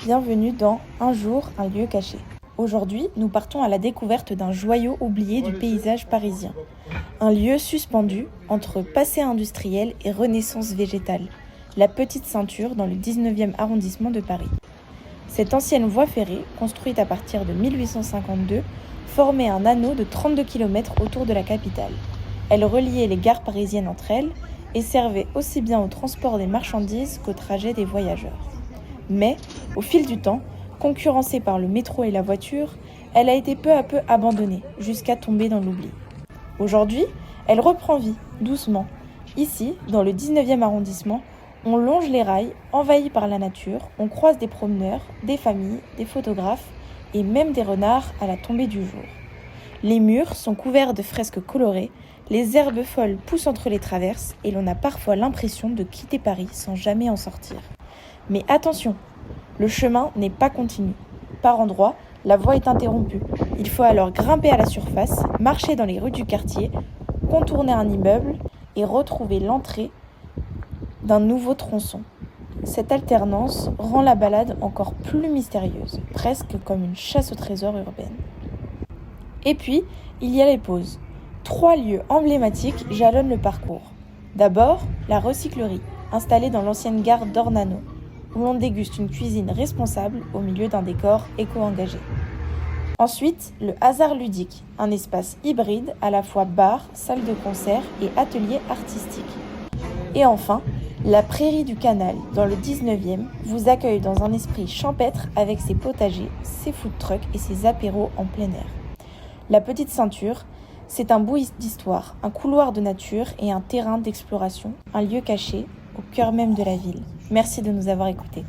bienvenue dans Un jour, un lieu caché. Aujourd'hui, nous partons à la découverte d'un joyau oublié du paysage parisien. Un lieu suspendu entre passé industriel et renaissance végétale, la Petite Ceinture dans le 19e arrondissement de Paris. Cette ancienne voie ferrée, construite à partir de 1852, formait un anneau de 32 km autour de la capitale. Elle reliait les gares parisiennes entre elles et servait aussi bien au transport des marchandises qu'au trajet des voyageurs. Mais, au fil du temps, concurrencée par le métro et la voiture, elle a été peu à peu abandonnée, jusqu'à tomber dans l'oubli. Aujourd'hui, elle reprend vie, doucement. Ici, dans le 19e arrondissement, on longe les rails, envahis par la nature, on croise des promeneurs, des familles, des photographes et même des renards à la tombée du jour. Les murs sont couverts de fresques colorées, les herbes folles poussent entre les traverses et l'on a parfois l'impression de quitter Paris sans jamais en sortir. Mais attention, le chemin n'est pas continu. Par endroits, la voie est interrompue. Il faut alors grimper à la surface, marcher dans les rues du quartier, contourner un immeuble et retrouver l'entrée d'un nouveau tronçon. Cette alternance rend la balade encore plus mystérieuse, presque comme une chasse au trésor urbaine. Et puis, il y a les pauses. 3 lieux emblématiques jalonnent le parcours. D'abord, la recyclerie, installée dans l'ancienne gare d'Ornano, où l'on déguste une cuisine responsable au milieu d'un décor éco-engagé. Ensuite, le hasard ludique, un espace hybride à la fois bar, salle de concert et atelier artistique. Et enfin, la Prairie du Canal, dans le 19e, vous accueille dans un esprit champêtre avec ses potagers, ses food trucks et ses apéros en plein air. La Petite Ceinture, c'est un bout d'histoire, un couloir de nature et un terrain d'exploration, un lieu caché au cœur même de la ville. Merci de nous avoir écoutés.